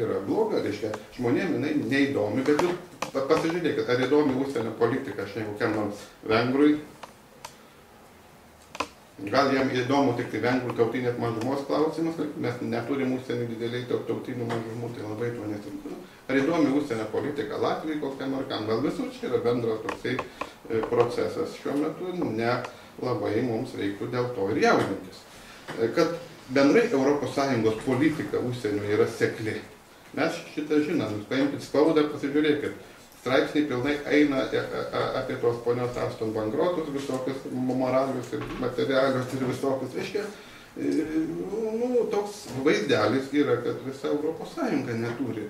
yra bloga, reiškia, žmonėm jinai neįdomi, bet jūs pasižiūrėkit, ar įdomi užsienio politika, aš ne kokiam nors vengrui. Gal jam įdomu tik tai vengrų tautinės mažumos klausimas, mes neturim užsienio dideliai tautinių mažumų, tai labai to nesinku. Ar įdomi užsienio politika Latvijai kokiam ar kam, gal visur čia yra bendras toksai procesas šiuo metu, ne labai mums reiktų dėl to ir jaudintis. Kad bendrai ES politika užsienio yra sekli. Mes šitą žinom, jūs paimkit spaudą, pasižiūrėkit. Straipsniai pilnai eina apie tos ponios Ashton bankrotus, visokius moralius ir materialius ir visokius. Reiškia, toks vaizdelis yra, kad visa ES neturi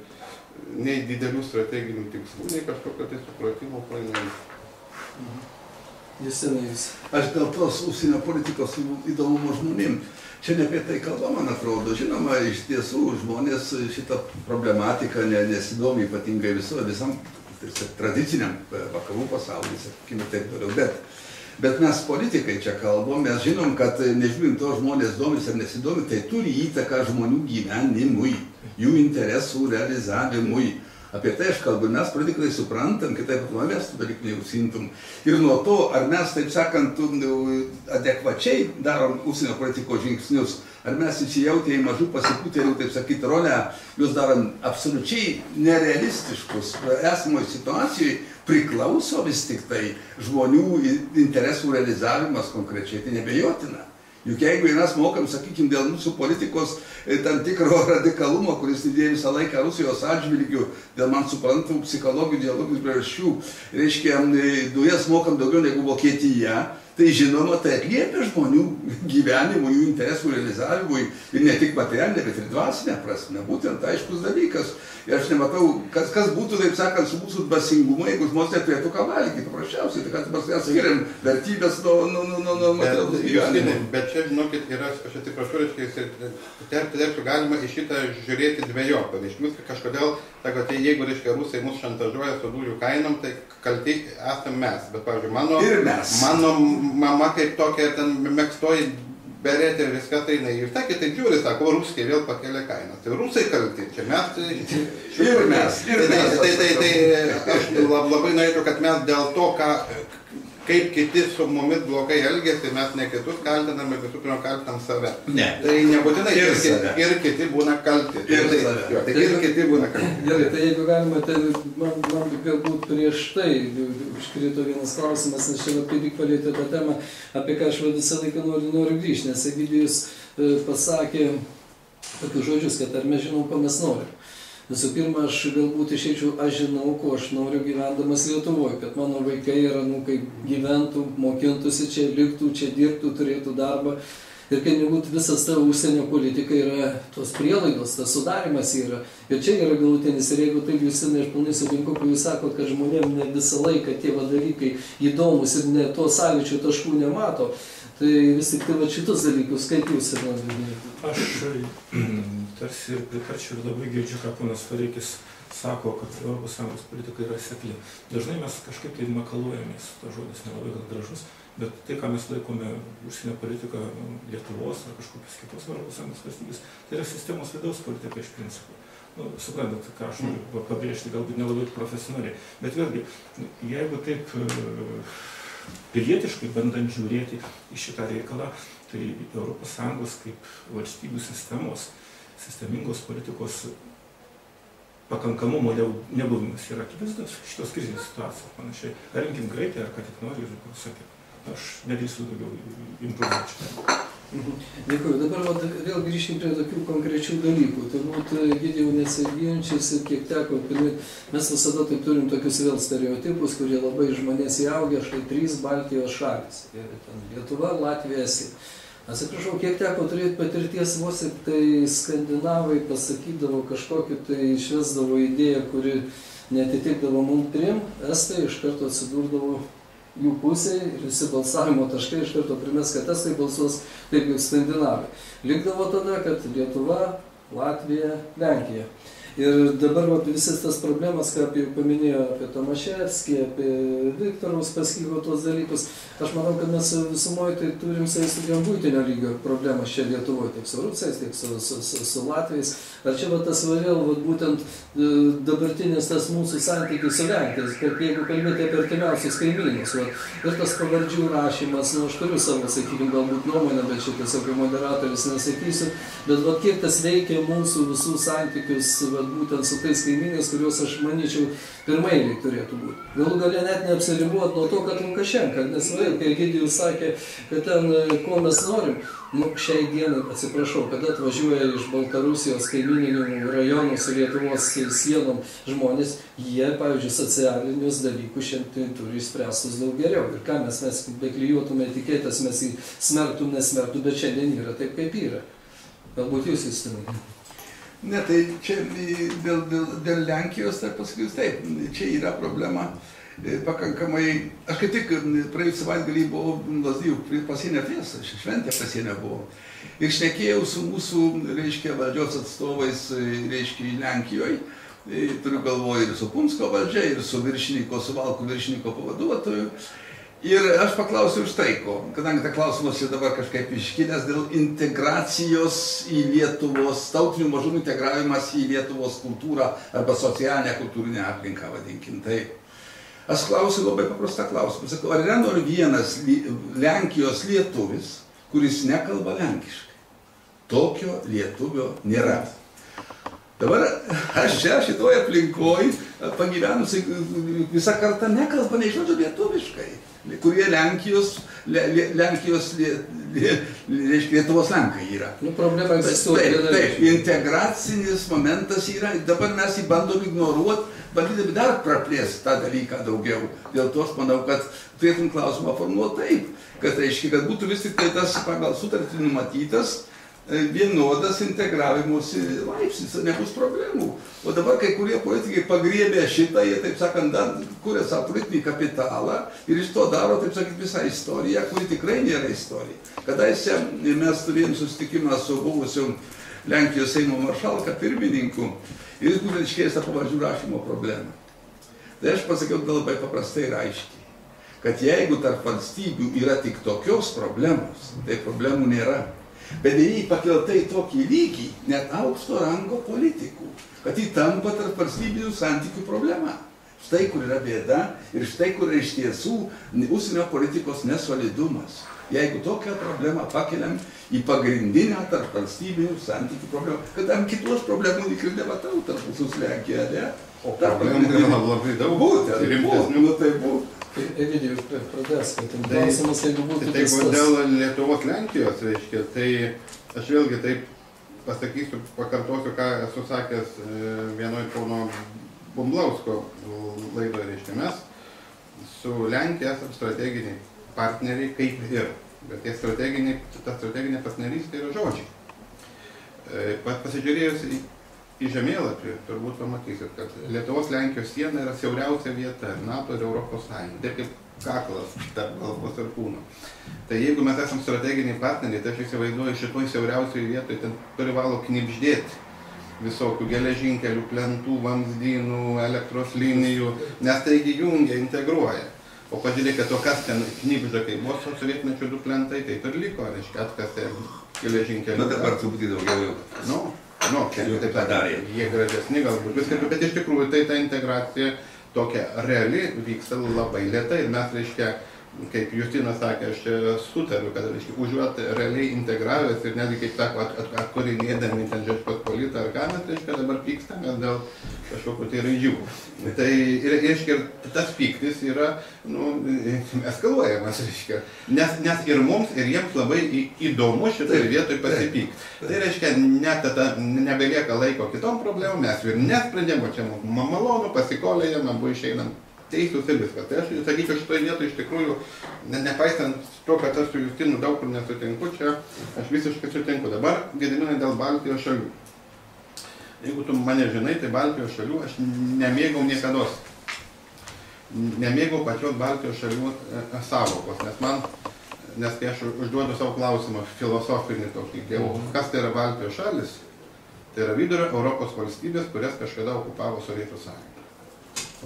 nei didelių strateginių tikslų, nei kažkokio tai supratimo planų. Justinai, aš dėl tos užsienio politikos įdomumo žmonėm. Čia ne apie tai kalba, man atrodo. Žinoma, iš tiesų žmonės šitą problematiką nesidomi ypatingai visam tradiciniam vakarų pasaulyje, sakykime taip toliau. Bet mes politikai čia kalbam, mes žinom, kad nežiūrint to žmonės domis ar nesidomi, tai turi įtaką žmonių gyvenimui, jų interesų realizavimui. Apie tai aš kalbu, mes politikai suprantam, kitaip mes tų dalykų neužsiimtum. Ir nuo to, ar mes, taip sakant, adekvačiai darom užsienio politikos žingsnius, ar mes įsijautę į mažų pasipūtėlių, taip sakyti, rolę, jūs darom absoliučiai nerealistiškus esamoje situacijoje, priklauso vis tik tai žmonių interesų realizavimas konkrečiai, tai nebejotina. Juk jeigu mes mokam, sakykime, dėl mūsų politikos tam tikro radikalumo, kuris didėjo visą laiką Rusijos atžvilgių, dėl man suprantamų psichologijų, dialogijų priežasčių, reiškia, dujas mokam daugiau negu Vokietija, tai žinoma, tai atliepia žmonių gyvenimui, jų interesų realizavimui ir ne tik materialinė, bet ir dvasinė prasme, būtent aiškus dalykas. Ir aš nematau, kas būtų, taip sakant, su mūsų dvasingumu, jeigu žmonės neturėtų ką valgyti, paprasčiausiai, tai kad mes skiriam vertybės nuo materialaus gyvenimo. Bet čia, žinokit, yra, aš atsiprašau, reiškia, galima į šitą žiūrėti dvejopą. Reiškia, kažkodėl, jeigu, reiškia, rusai mus šantažuoja su dujų kainom, tai kalti esame mes. Bet, pavyzdžiui, mano mama kaip tokia ten mėgstoji beretė ir viską tai ir sakė, tai žiūri, sako, ruskiai vėl pakėlė kainą. Tai rusai kalti, čia mes. Ir mes. Tai aš labai norėčiau, kad mes dėl to, kaip kiti su mumis blogai elgėsi, mes ne kitus kaltinam, bet visų pirma kaltinam save. Ne. Tai nebūtinai ir kiti būna kalti. Ir kiti būna kalti. Gerai, tai jeigu galima, tai man galbūt prieš tai iškrito vienas klausimas, nes čia tik palietė tą temą, apie ką aš visą laiką noriu grįžti, nes Egidijus pasakė tokius žodžius, kad ar mes žinom, ko mes norim. Visų pirma, aš galbūt išeičiau, aš žinau, ko aš noriu gyvendamas Lietuvoje, kad mano vaikai yra, kaip gyventų, mokintųsi čia, liktų, čia dirbtų, turėtų darbą. Ir kai nebūtų visas tavo užsienio politika yra tos prielaidos, tas sudarimas yra. Ir čia yra galutinis. Ir jeigu taip Justinai, aš pilnai sutinku, kai jūs sakot, kad žmonėm ne visą laiką tie dalykai įdomus ir ne to sąlyčio taškų nemato, tai vis tik tai šitus dalykus, kaip jūs ir nagrinėjate? Aš tarsi pritarčiau ir labai girdžiu, ką ponas Vareikis sako, kad ES politika yra sekli. Dažnai mes kažkaip tai makaluojamės, tas žodis nelabai gal gražus, bet tai, ką mes laikome užsienio politiką Lietuvos ar kažkokios kitos ES valstybės, tai yra sistemos vidaus politika iš principo. Suprantat, ką aš noriu pabrėžti, galbūt nelabai profesionaliai. Bet vėlgi, jeigu taip pilietiškai bandant žiūrėti į šitą reikalą, tai ES kaip valstybių sistemingos politikos pakankamumo nebuvimas yra akivaizdus šitos krizės situacijos panašiai. Ar rinkim Graikiją, ar ką tik noriu, sakė. Aš nedrįstu daugiau improvizuoti. Dėkui. Dabar vėl grįžkim prie tokių konkrečių dalykų. Turbūt Egidijau nesiginčys ir kiek teko, mes visada taip turim tokius vėl stereotipus, kurie labai iš manęs įaugę, štai 3 Baltijos šalys. Lietuva, Latvija, Estija. Atsiprašau, kiek teko turėti patirties, vos ir tai skandinavai pasakydavo kažkokį, tai išvesdavo idėją, kuri netitikdavo mums 3, estai iš karto atsidurdavo jų pusėje ir visi balsavimo taškai iš karto primės, kad estai balsuos taip kaip skandinavai. Likdavo tada, kad Lietuva, Latvija, Lenkija. Ir dabar visas tas problemas, ką jau paminėjo apie Tomaševskį, apie Viktorą Uspaskicho tuos dalykus, aš manau, kad mes visumoje tai turim tokiam būtinio lygio problemas čia Lietuvoje, tiek su rusais, tiek su latviais. Ar čia tas vėl būtent dabartinis tas mūsų santykis su Lenkijos, kad jeigu kalbėti apie artimiausius kaimynus, ir tas pavardžių rašymas, aš turiu savo, sakykime, galbūt nuomonę, bet čia tiesiog moderatorius nesakysiu, bet kiek tas veikia mūsų visų santykius būtent su tais kaimynais, kuriuos aš manyčiau pirmailiai turėtų būti. Galų galia net neapsiribuot nuo to, kad Lukašenka, nes kai Egidijus sakė, kad ten ko mes norim, šiai dienai, atsiprašau, kada atvažiuoja iš Baltarusijos kaimininių rajonų su Lietuvos sienom žmonės, jie, pavyzdžiui, socialinius dalykus šiandien turi išspręstus daug geriau. Ir ką mes beklijuotume etiketės, mes jį smerktum, nesmerktum, bet šiandien yra taip, kaip yra. Galbūt jūs įstumai. Ne, tai čia dėl Lenkijos, tai pasakysiu taip, čia yra problema pakankamai. Aš kaip tik praėjusį savaitgalį buvau Lazdijų pasienio fiesta, šventė pasienio buvo. Ir šnekėjau su mūsų, reiškia, valdžios atstovais, reiškia, Lenkijoje. Turiu galvoje ir su Punsko valdžia, ir su viršininko, su Valkų viršininko pavaduotoju. Ir aš paklausiau štai ko, kadangi ta klausimas jau dabar kažkaip iškilęs dėl integracijos į Lietuvos, tautinių mažumų integravimas į Lietuvos kultūrą arba socialinę kultūrinę aplinką, vadinkim taip. Aš klausiu labai paprastą klausimą. Sakau, ar yra nors vienas Lenkijos lietuvis, kuris nekalba lenkiškai? Tokio lietuvio nėra. Dabar aš čia šitoje aplinkoje pagyvenusi visą kartą nekalba, nežinau, lietuviškai, kurie Lenkijos, Lietuvos Lenkai yra. Problema egzistuoja. Taip, integracinis momentas yra, dabar mes jį bandom ignoruoti, bandydami dar praplėsti tą dalyką daugiau. Dėl to aš manau, kad turėtum klausimą formuoti taip, kad būtų vis tik tas pagal sutartį numatytas vienodas integravimuose laipsnis, nebus problemų. O dabar kai kurie politikai pagriebė šitą, jie, taip sakant, dar kuria savo politinį kapitalą ir iš to daro, taip sakant, visą istoriją, kuri tikrai nėra istorija. Kadaise mes turėjom susitikimą su buvusiu Lenkijos Seimo maršalka pirmininku ir jis būtent iškėlė tą pavardžių rašymo problemą. Tai aš pasakiau labai paprastai ir aiškiai, kad jeigu tarp valstybių yra tik tokios problemos, tai problemų nėra. Bet jį pakelta į tokį lygį, net aukšto rango politikų, kad jį tampa tarp valstybinių santykių problema. Štai kur yra bėda ir štai kur iš tiesų užsienio politikos nesolidumas. Jeigu tokią problemą pakeliam į pagrindinę tarp valstybinių santykių problemą, kad tam kitos problemų lyg ir nematau tarp mūsų Lenkija, ne? O problemų yra labai daug. Rimtesnių, tai būtų. Egidijus, pradės, kad klausimas, jeigu būtų tai dėl Lietuvos Lenkijos, reiškia, tai aš vėlgi taip pasakysiu, pakartosiu, ką esu sakęs vienoj pono Bumblausko laidoje, reiškia, mes su Lenkija esam strateginiai partneriai kaip ir, bet ta strateginė partnerystė yra žodžiai. Pasižiūrėjus į žemėlapį, turbūt pamatysit, kad Lietuvos Lenkijos siena yra siauriausia vieta NATO ir Europos Sąjunga, taip kaip kaklas tarp galvos ir kūno. Tai jeigu mes esam strateginiai partneriai, tai aš įsivaizduoju, šitoj siauriausioje vietoje ten privalo knibždėti visokių geležinkelių, plentų, vamzdynų, elektros linijų, nes taigi jungia, integruoja. O pažiūrėkit, o kas ten knibžda, kai buvo sovietmečio du plentai, taip ir liko, reiškia, atkasė geležinkelių. Bet dabar truputį daugiau jau. Taip padarė. Jie gražesni galbūt viskas, bet iš tikrųjų tai ta integracija tokia reali vyksta labai lėtai ir mes, reiškia, kaip Justinas sakė, aš čia sutariu, kad, reiškia, užuot realiai integravęs ir netgi, kaip sako, atkurinėdami ten Žečpospolitą ar ką mes, reiškia, dabar pykstamės dėl kažkokių tai raidžių. Tai, reiškia, tas pyktis yra, eskaluojamas, reiškia, nes ir mums, ir jiems labai įdomu šitoje vietoje pasipykti. Tai reiškia, net nebelieka laiko kitom problemom, mes ir nesprendėm, o čia mums malonu, pasikolėjam, abu išeinam teisūs ir viskas. Tai aš sakyčiau, šitoje vietoje iš tikrųjų, nepaisant to, kad aš su Justinu daug kur nesutinku, čia aš visiškai sutinku. Dabar, Gediminai, dėl Baltijos šalių. Jeigu tu mane žinai, tai Baltijos šalių aš nemėgau niekados. Nemėgau pačios Baltijos šalių savokos, nes kai aš užduodu savo klausimą filosofinį tokį, kas tai yra Baltijos šalis, Tai yra vidurio Europos valstybės, kurias kažkada okupavo Sovietų sąjunga.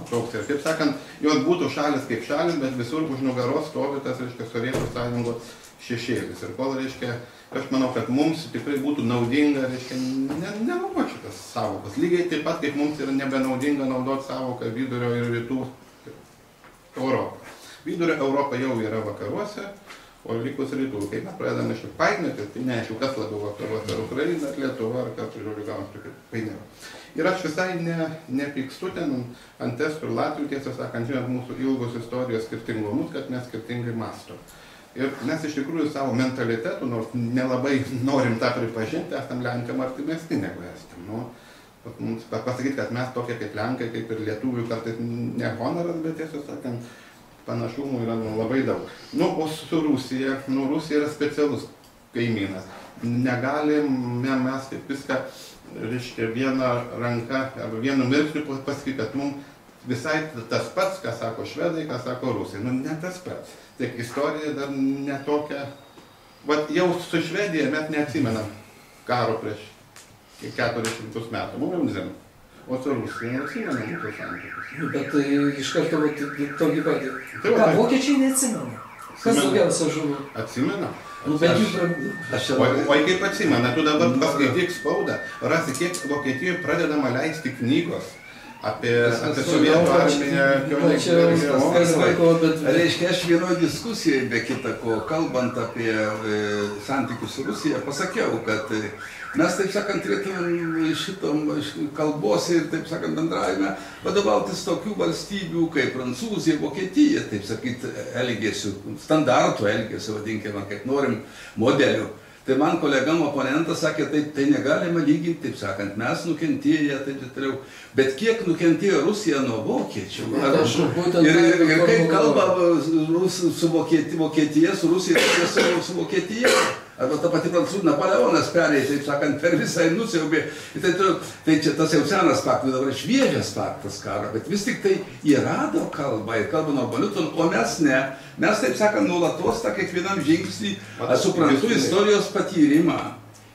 Toks ir, kaip sakant, jos būtų šalis kaip šalis, bet visur už nugaros stovi tas, reiškia, Sovietų sąjungos šešėlis. Ir kol, reiškia, aš manau, kad mums tikrai būtų naudinga, reiškia, nenaudoti šitas savokas. Lygiai taip pat, kaip mums yra nebenaudinga naudoti savoką vidurio ir rytų Europą. Vidurio Europa jau yra vakaruose, o likus rytų. Kai mes pradedame šiek painioti, tai neaišku, kas labiau vakaruose, ar Ukraina, ar Lietuva, ar kas, žodžiu, gaunas tokia painiava. Ir aš visai nepykstu ten ant estų ir latvių, tiesą sakant, žinot, mūsų ilgos istorijos skirtingumus, kad mes skirtingai mąstom. Ir mes iš tikrųjų savo mentalitetų, nors nelabai norim tą pripažinti, esam Lenkam artimesni negu estam. Nu, mums pasakyti, kad mes tokie kaip Lenkai, kaip ir lietuvių, kartais ne honoras, bet tiesą sakant, panašumų yra labai daug. Nu, o su Rusija, Rusija yra specialus kaimynas. Negalime mes kaip viską, reiškia, vieną ranką arba vienu mirksniu pasakyti, kad mums visai tas pats, ką sako švedai, ką sako rusai. Nu, ne tas pats. Tik istorija dar netokia. Vat jau su Švedija mes neatsimenam karo prieš 400 metų. Mums jau nežinom. O su Rusija neatsimenam mūsų santykius. Bet iš karto tokį patį. Ką, vokiečiai neatsimena? Kas daugiausia žuvo? Atsimena. Bet jų Oi, kaip atsimena, tu dabar paskaityk spaudą, rasi, kiek Vokietijoje pradedama leisti knygos apie sovietų armiją. Reiškia, aš vienoje diskusijoje, be kita ko, kalbant apie santykius su Rusija, pasakiau, kad mes, taip sakant, turėtume šitom kalbos ir, taip sakant, bendravime vadovautis tokių valstybių kaip Prancūzija, Vokietija, taip sakyt, elgesių, standartų elgesių, vadinkime, kaip norim, modelių. Tai man kolega oponentas sakė, tai negalima lyginti, taip sakant, mes nukentėję, taip toliau. Bet kiek nukentėjo Rusija nuo vokiečių? Ir kaip kalba su Vokietija, su Rusija, su Vokietija? Arba ta pati Prancūzų Napoleonas perėjo, taip sakant, per visą nusiaubė. Tai čia tas jau senas faktas, dabar šviežias faktas karo, bet vis tik tai jie rado kalbą ir kalbą normalių, o mes ne. Mes, taip sakant, nuolatos tą kiekvienam žingsnį, aš suprantu istorijos patyrimą.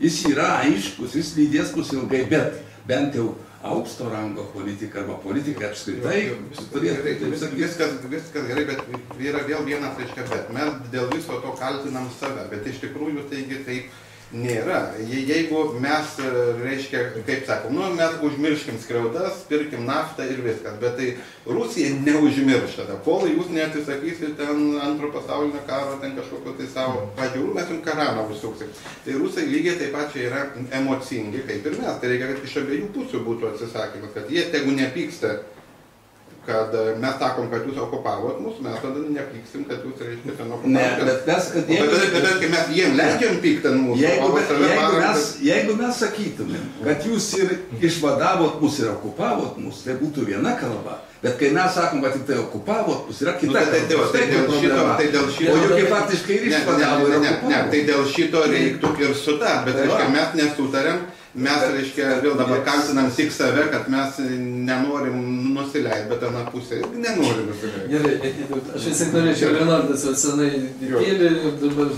Jis yra aiškus, jis lydės mus ilgai, bet bent jau aukšto rango politika arba politika apskritai. Viskas gerai, bet yra vėl vienas, reiškia, bet mes dėl viso to kaltinam save, bet iš tikrųjų taigi taip nėra. Jeigu mes, reiškia, kaip sakom, mes užmirškim skriaudas, pirkim naftą ir viskas, bet tai Rusija neužmirš tada, kol jūs neatsisakysit ten antro pasaulinio karo, ten kažkokio tai savo pažiūrų, mes jums karaną užsuksim. Tai rusai lygiai taip pat čia yra emocingi, kaip ir mes, tai reikia, kad iš abiejų pusių būtų atsisakymas, kad jie tegu nepyksta, kad mes sakom, kad jūs okupavot mus, mes tada nepyksim, kad jūs, reiškia, ten okupavot. Ne, bet mes jiem leidžiam pykti ant mūsų. Jeigu mes sakytumėm, kad jūs ir išvadavot mus ir okupavot mus, tai būtų viena kalba. Bet kai mes sakom, kad tik tai okupavot mus, yra kita kalba. O juk faktiškai ir išvadavo ir okupavo. Ne, tai dėl šito reiktų ir sutart, bet, reiškia, mes nesutarėm. Mes, reiškia, vėl dabar kaltinam tik save, kad mes nenorim nusileisti, bet ana pusė nenorim nusileisti. Gerai, aš vis tik norėčiau, Leonardas jau senai kėlė ir dabar...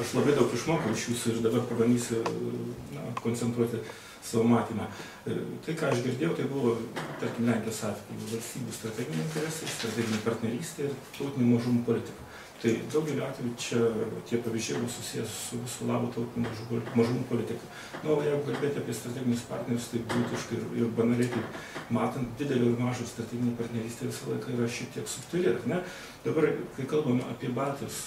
Aš labai daug išmokau iš jūsų ir dabar pabandysiu koncentruoti savo matymą. Tai, ką aš girdėjau, tai buvo, tarkim, Lenkijos atveju valstybių strateginiai interesai, strateginė partnerystė ir tautinių mažumų politika. Tai daugeliu atveju čia tie pavyzdžiai buvo susijęs su visų labo tautinių mažumų politika. Na, o jeigu kalbėti apie strateginius partnerius, tai būtiškai ir banaliai, tai matant didelio ir mažo strateginį partnerystę visą laiką yra šiek tiek subtili, ar ne? Dabar, kai kalbame apie Baltijos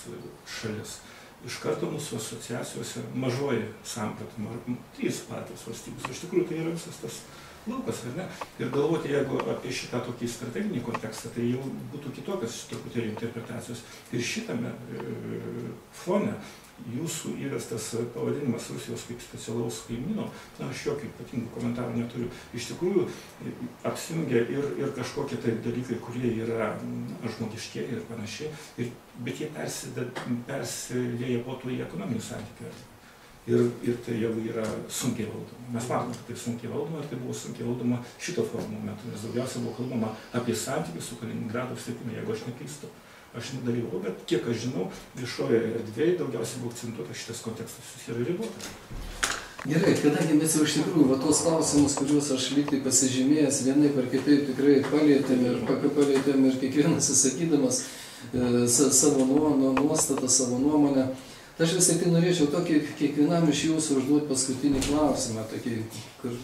šalis, iš karto mūsų asociacijose mažoji samprata, 3 Baltijos valstybės. Iš tikrųjų, tai yra visas tas laukas, ar ne? Ir galvoti, jeigu apie šitą tokį strateginį kontekstą, tai jau būtų kitokios truputėlį interpretacijos. Ir šitame fone jūsų įvestas pavadinimas Rusijos kaip specialaus kaimyno, na, aš jokio ypatingų komentarų neturiu. Iš tikrųjų, apsijungia ir kažkokie tai dalykai, kurie yra žmogiškieji ir panašiai, bet jie persilieja po to į ekonominių santykių. Ir tai jau yra sunkiai valdoma. Mes matome, kad tai sunkiai valdoma ir tai buvo sunkiai valdoma šito forumo metu, nes daugiausia buvo kalbama apie santykius su Kaliningrado sritimi, jeigu aš neklystu. aš nedalyvau, bet kiek aš žinau, viešoje erdvėje daugiausiai buvo akcentuota šitas kontekstas, jis yra ribotas. Gerai, kadangi mes jau iš tikrųjų tos klausimus, kuriuos aš lygtai pasižymėjęs, vienaip ar kitaip tikrai palietėm ir kiekvienas įsakydamas savo nuostatą, savo nuomonę. Aš vis tik norėčiau tokį kiekvienam iš jūsų užduoti paskutinį klausimą, tokį, kur